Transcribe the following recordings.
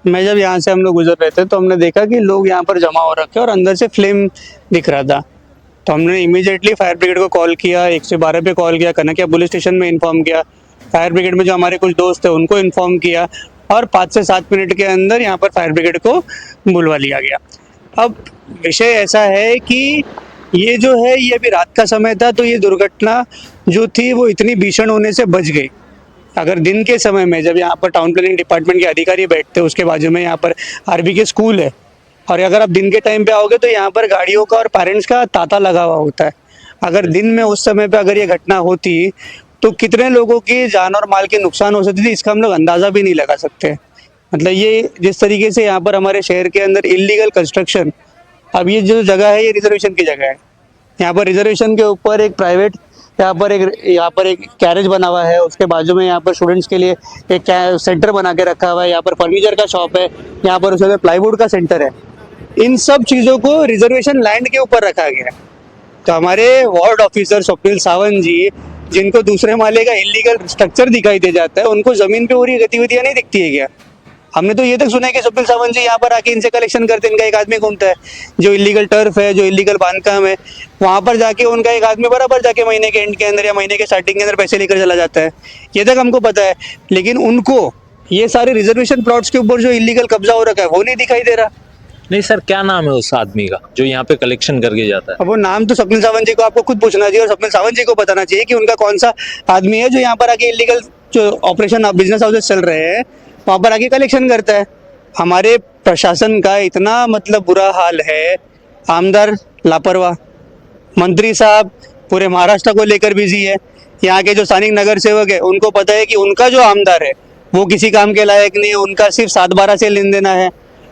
मैं जब यहाँ से हम लोग गुजर रहे थे तो हमने देखा कि लोग यहाँ पर जमा हो रखे और अंदर से फ्लेम दिख रहा था। तो हमने इमीडिएटली फायर ब्रिगेड को कॉल किया, 112 पे कॉल किया, कनकिया पुलिस स्टेशन में इन्फॉर्म किया, फायर ब्रिगेड में जो हमारे कुछ दोस्त थे उनको इन्फॉर्म किया और 5 से 7 मिनट के अंदर यहाँ पर फायर ब्रिगेड को बुलवा लिया गया। अब विषय ऐसा है कि ये जो है ये अभी रात का समय था, तो ये दुर्घटना जो थी वो इतनी भीषण होने से बच गई। अगर दिन के समय में जब यहाँ पर टाउन प्लानिंग डिपार्टमेंट के अधिकारी बैठते हैं, उसके बाजू में यहाँ पर आरबी के स्कूल है, और अगर आप दिन के टाइम पे आओगे तो यहाँ पर गाड़ियों का और पेरेंट्स का तांता लगा हुआ होता है। अगर दिन में उस समय पे अगर ये घटना होती तो कितने लोगों की जान और माल की नुकसान हो सकती थी, इसका हम लोग अंदाज़ा भी नहीं लगा सकते। मतलब ये जिस तरीके से यहाँ पर हमारे शहर के अंदर इलीगल कंस्ट्रक्शन, अब ये जो जगह है ये रिजर्वेशन की जगह है। यहाँ पर रिजर्वेशन के ऊपर एक प्राइवेट यहाँ पर एक कैरेज बना हुआ है, उसके बाजू में यहाँ पर स्टूडेंट्स के लिए एक सेंटर बना के रखा हुआ है, यहाँ पर फर्नीचर का शॉप है, यहाँ पर उसके प्लाईवुड का सेंटर है। इन सब चीज़ों को रिजर्वेशन लैंड के ऊपर रखा गया है। तो हमारे वार्ड ऑफिसर स्वप्निल सावंत जी, जिनको दूसरे माले का इलीगल स्ट्रक्चर दिखाई दे जाता है, उनको जमीन पे हो रही गतिविधियां नहीं दिखती है क्या? हमने तो ये तक सुना है कि स्वप्निल सावंत जी यहाँ पर आके इनसे कलेक्शन करते हैं। इनका एक आदमी घूमता है, जो इलीगल टर्फ है, जो इलीगल बांधकाम है, वहाँ पर जाके उनका एक आदमी बराबर जाके महीने के एंड के अंदर या महीने के स्टार्टिंग के अंदर पैसे लेकर चला जाता है। ये तक हमको पता है, लेकिन उनको ये सारे रिजर्वेशन प्लॉट्स के ऊपर जो इलीगल कब्जा हो रखा है वो नहीं दिखाई दे रहा। नहीं सर, क्या नाम है उस आदमी का जो यहाँ पे कलेक्शन करके जाता है? अब वो नाम तो स्वप्निल सावंत जी को आपको खुद पूछना चाहिए और स्वप्निल सावंत जी को बताना चाहिए कि उनका कौन सा आदमी है जो यहाँ पर आके इलीगल जो ऑपरेशन बिजनेस हाउसेस चल रहे हैं वहाँ पर आके कलेक्शन करता है। हमारे प्रशासन का इतना मतलब बुरा हाल है, आमदार लापरवाह, मंत्री साहब पूरे महाराष्ट्र को लेकर बिजी है। यहाँ के जो स्थानिक नगर सेवक है उनको पता है कि उनका जो आमदार है वो किसी काम के लायक नहीं है, उनका सिर्फ 7-12 से लेन देना है।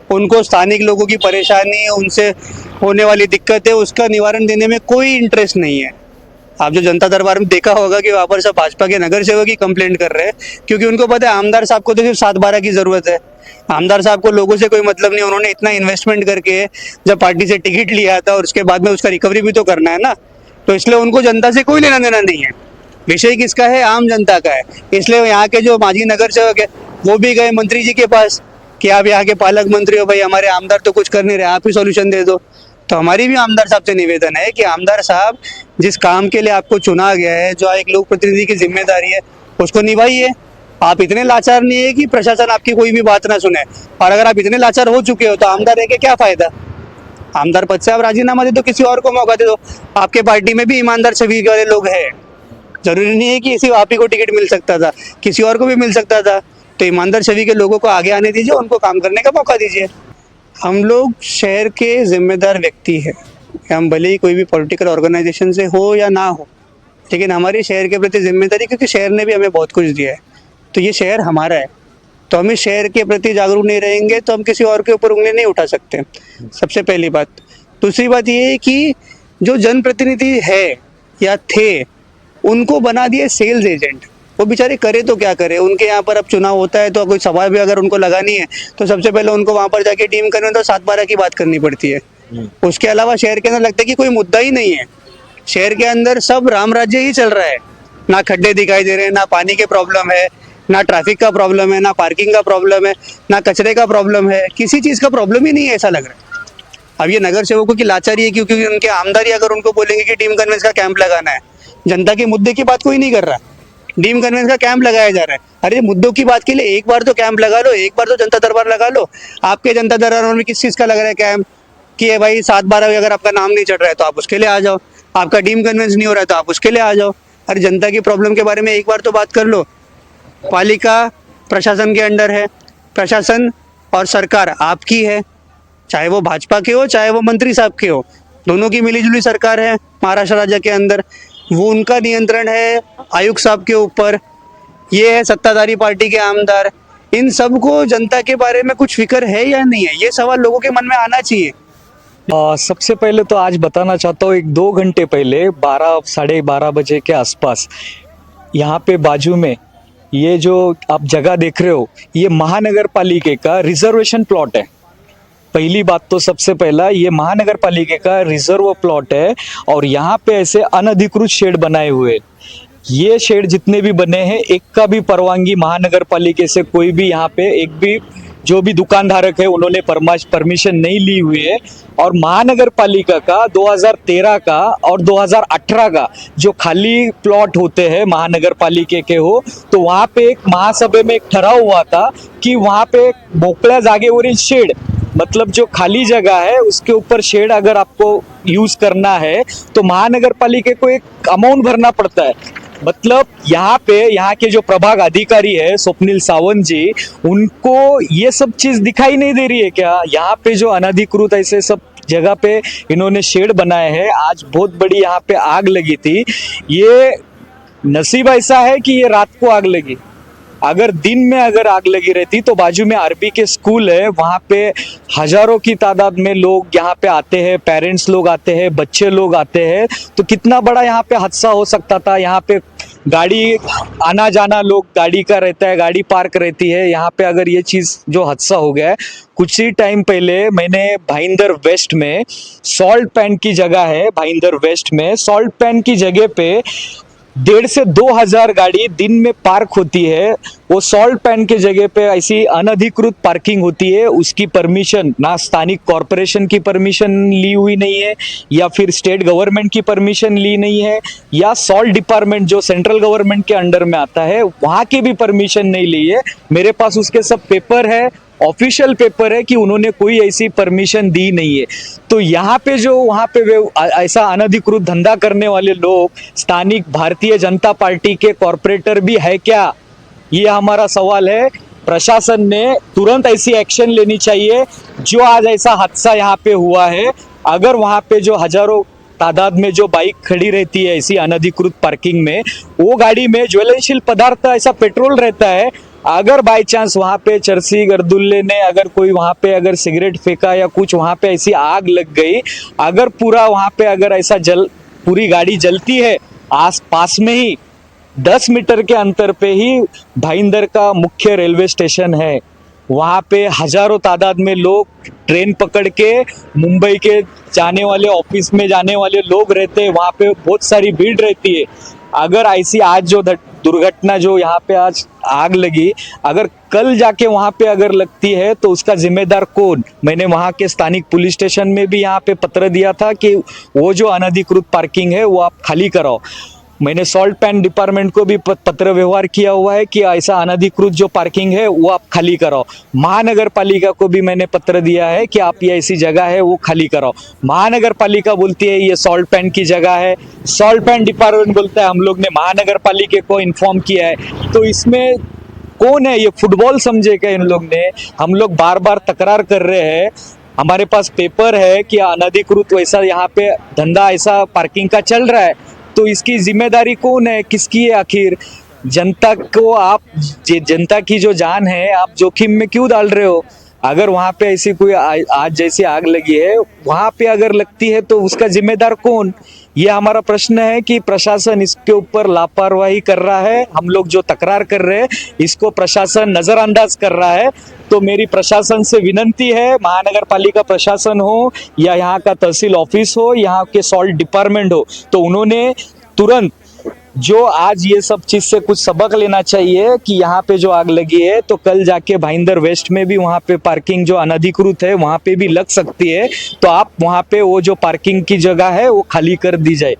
उनको स्थानिक लोगों की परेशानी, उनसे होने वाली दिक्कत है, उसका निवारण देने में कोई इंटरेस्ट नहीं है। आप जो जनता दरबार में देखा होगा कि वहाँ पर सब भाजपा के नगर सेवक ही कंप्लेंट कर रहे हैं, क्योंकि उनको पता है आमदार साहब को तो सिर्फ 7-12 की ज़रूरत है। आमदार साहब को लोगों से कोई मतलब नहीं, उन्होंने इतना इन्वेस्टमेंट करके जब पार्टी से टिकट लिया था और उसके बाद में उसका रिकवरी भी तो करना है ना, तो इसलिए उनको जनता से कोई लेना देना नहीं है। विषय किसका है? आम जनता का है। इसलिए यहाँ के जो माजी नगर सेवक है वो भी गए मंत्री जी के पास कि आप यहाँ के पालक मंत्री हो, भाई हमारे आमदार तो कुछ कर नहीं रहे, आप ही सॉल्यूशन दे दो। तो हमारी भी आमदार साहब से निवेदन है कि आमदार साहब, जिस काम के लिए आपको चुना गया है, जो एक लोक प्रतिनिधि की जिम्मेदारी है, उसको निभाइए। आप इतने लाचार नहीं है कि प्रशासन आपकी कोई भी बात ना सुने, और अगर आप इतने लाचार हो चुके हो तो आमदार रह के क्या फायदा? आमदार पद से आप राजीनामा दे दो, किसी और को मौका दे दो। आपके पार्टी में भी ईमानदार छवि वाले लोग हैं, जरूरी नहीं है कि सिर्फ आप ही को टिकट मिल सकता था, किसी और को भी मिल सकता था। तो ईमानदार छवि के लोगों को आगे आने दीजिए, उनको काम करने का मौका दीजिए। हम लोग शहर के जिम्मेदार व्यक्ति हैं, हम भले ही कोई भी पॉलिटिकल ऑर्गेनाइजेशन से हो या ना हो, लेकिन हमारी शहर के प्रति जिम्मेदारी, क्योंकि शहर ने भी हमें बहुत कुछ दिया है, तो ये शहर हमारा है। तो हम इस शहर के प्रति जागरूक नहीं रहेंगे तो हम किसी और के ऊपर उंगली नहीं उठा सकते, सबसे पहली बात। दूसरी बात ये है कि जो जनप्रतिनिधि है या थे, उनको बना दिए सेल्स एजेंट। वो बेचारे करे तो क्या करे, उनके यहाँ पर अब चुनाव होता है तो कोई सभा भी अगर उनको लगानी है तो सबसे पहले उनको वहाँ पर जाके टीम करने तो 7-12 की बात करनी पड़ती है। उसके अलावा शहर के अंदर लगता है कि कोई मुद्दा ही नहीं है। शहर के अंदर सब राम राज्य ही चल रहा है, ना खड्डे दिखाई दे रहे हैं, ना पानी के प्रॉब्लम है, ना ट्रैफिक का प्रॉब्लम है, ना पार्किंग का प्रॉब्लम है, ना कचरे का प्रॉब्लम है, किसी चीज़ का प्रॉब्लम ही नहीं है, ऐसा लग रहा है। अब ये नगर सेवकों की लाचारी है, क्योंकि उनके आमदारी अगर उनको बोलेंगे कि टीम कन्वेंस का कैंप लगाना है, जनता के मुद्दे की बात कोई नहीं कर रहा, टीम कन्वेंस का कैंप लगाया जा रहा है। अरे मुद्दों की बात के लिए एक बार तो कैंप लगा लो, एक बार तो जनता दरबार लगा लो। आपके जनता दरबार में किस चीज़ का लग रहा है कैंप? कि भाई 7-12 अगर आपका नाम नहीं चढ़ रहा है तो आप उसके लिए आ जाओ, आपका टीम कन्वेंस नहीं हो रहा है तो आप उसके लिए आ जाओ। अरे जनता की प्रॉब्लम के बारे में एक बार तो बात कर लो। पालिका प्रशासन के अंडर है, प्रशासन और सरकार आपकी है, चाहे वो भाजपा के हो चाहे वो मंत्री साहब के हो, दोनों की मिलीजुली सरकार है महाराष्ट्र राज्य के अंदर। वो उनका नियंत्रण है आयुक्त साहब के ऊपर, ये है सत्ताधारी पार्टी के आमदार। इन सब को जनता के बारे में कुछ फिक्र है या नहीं है, ये सवाल लोगों के मन में आना चाहिए। सबसे पहले तो आज बताना चाहता हूँ, 1-2 घंटे पहले 12-12:30 बजे के आसपास यहाँ पे बाजू में ये जो आप जगह देख रहे हो, ये महानगर पालिका का रिजर्वेशन प्लॉट है। पहली बात तो सबसे पहला, ये महानगर पालिका का रिजर्व प्लॉट है और यहाँ पे ऐसे अनधिकृत शेड बनाए हुए हैं। ये शेड जितने भी बने हैं, एक का भी परवानगी महानगर पालिका से कोई भी यहाँ पे एक भी जो भी दुकानधारक है उन्होंने परमिशन नहीं ली हुई है। और महानगर पालिका का 2013 का और 2018 का जो खाली प्लॉट होते हैं महानगर पालिका के हो, तो वहाँ पे एक महासभा में एक ठराव हुआ था कि वहाँ पे मोकळ्या जागेवरील शेड, मतलब जो खाली जगह है उसके ऊपर शेड अगर आपको यूज करना है तो महानगर पालिका को एक अमाउंट भरना पड़ता है। मतलब यहाँ पे यहाँ के जो प्रभाग अधिकारी है स्वप्निल सावंत जी, उनको ये सब चीज दिखाई नहीं दे रही है क्या? यहाँ पे जो अनधिकृत ऐसे सब जगह पे इन्होंने शेड बनाए हैं। आज बहुत बड़ी यहाँ पे आग लगी थी। ये नसीब ऐसा है कि ये रात को आग लगी, अगर दिन में अगर आग लगी रहती तो बाजू में आरबी के स्कूल है, वहाँ पे हजारों की तादाद में लोग यहाँ पे आते हैं, पेरेंट्स लोग आते हैं, बच्चे लोग आते हैं, तो कितना बड़ा यहाँ पे हादसा हो सकता था। यहाँ पे गाड़ी आना जाना लोग गाड़ी का रहता है, गाड़ी पार्क रहती है, यहाँ पे अगर ये चीज जो हादसा हो गया है। कुछ ही टाइम पहले मैंने भाईंदर वेस्ट में सॉल्ट पैन की जगह है, भाईंदर वेस्ट में सॉल्ट पैन की जगह पे 1,500 से 2,000 गाड़ी दिन में पार्क होती है। वो सॉल्ट पैन के जगह पे ऐसी अनधिकृत पार्किंग होती है, उसकी परमिशन ना स्थानिक कॉरपोरेशन की परमिशन ली हुई नहीं है, या फिर स्टेट गवर्नमेंट की परमिशन ली नहीं है, या सॉल्ट डिपार्टमेंट जो सेंट्रल गवर्नमेंट के अंडर में आता है वहाँ की भी परमिशन नहीं ली है। मेरे पास उसके सब पेपर है, ऑफिशियल पेपर है कि उन्होंने कोई ऐसी परमिशन दी नहीं है। तो यहाँ पे जो वहाँ पे ऐसा अनधिकृत धंधा करने वाले लोग स्थानिक भारतीय जनता पार्टी के कॉरपोरेटर भी है क्या, ये हमारा सवाल है। प्रशासन ने तुरंत ऐसी एक्शन लेनी चाहिए। जो आज ऐसा हादसा यहाँ पे हुआ है, अगर वहाँ पे जो हजारों तादाद में जो बाइक खड़ी रहती है ऐसी अनधिकृत पार्किंग में, वो गाड़ी में ज्वलनशील पदार्थ ऐसा पेट्रोल रहता है, अगर बाय चांस वहाँ पे चरसी गर्दुल्ले ने अगर कोई वहाँ पे अगर सिगरेट फेंका या कुछ वहाँ पे ऐसी आग लग गई, अगर पूरा वहाँ पे अगर ऐसा पूरी गाड़ी जलती है, आस पास में ही 10 मीटर के अंतर पे ही भाईंदर का मुख्य रेलवे स्टेशन है। वहाँ पे हजारों तादाद में लोग ट्रेन पकड़ के मुंबई के जाने वाले, ऑफिस में जाने वाले लोग रहते हैं, वहाँ पे बहुत सारी भीड़ रहती है। अगर ऐसी आज जो दुर्घटना जो यहाँ पे आज आग लगी, अगर कल जाके वहाँ पे अगर लगती है तो उसका जिम्मेदार कौन? मैंने वहाँ के स्थानिक पुलिस स्टेशन में भी यहाँ पे पत्र दिया था कि वो जो अनधिकृत पार्किंग है वो आप खाली कराओ। मैंने सॉल्ट पैन डिपार्टमेंट को भी पत्र व्यवहार किया हुआ है कि ऐसा अनधिकृत जो पार्किंग है वो आप खाली कराओ। महानगर पालिका को भी मैंने पत्र दिया है कि आप ये ऐसी जगह है वो खाली कराओ। महानगर पालिका बोलती है ये सॉल्ट पैन की जगह है, सॉल्ट पैन डिपार्टमेंट बोलता है हम लोग ने महानगर पालिका को इन्फॉर्म किया है। तो इसमें कौन है? ये फुटबॉल समझे क्या इन लोग ने? हम लोग बार बार तकरार कर रहे हैं, हमारे पास पेपर है कि अनधिकृत वैसा यहाँ पे धंधा ऐसा पार्किंग का चल रहा है, तो इसकी जिम्मेदारी कौन है, किसकी है आखिर? जनता को आप जनता की जो जान है आप जोखिम में क्यों डाल रहे हो? अगर वहाँ पे ऐसी कोई आज जैसी आग लगी है वहाँ पे अगर लगती है तो उसका जिम्मेदार कौन? ये हमारा प्रश्न है कि प्रशासन इसके ऊपर लापरवाही कर रहा है। हम लोग जो तकरार कर रहे हैं इसको प्रशासन नजरअंदाज कर रहा है। तो मेरी प्रशासन से विनंती है, महानगर पालिका प्रशासन हो या यहाँ का तहसील ऑफिस हो, यहाँ के सॉल्ट डिपार्टमेंट हो, तो उन्होंने तुरंत जो आज ये सब चीज से कुछ सबक लेना चाहिए कि यहाँ पे जो आग लगी है तो कल जाके भाईंदर वेस्ट में भी वहाँ पे पार्किंग जो अनधिकृत है वहाँ पे भी लग सकती है, तो आप वहाँ पे वो जो पार्किंग की जगह है वो खाली कर दी जाए।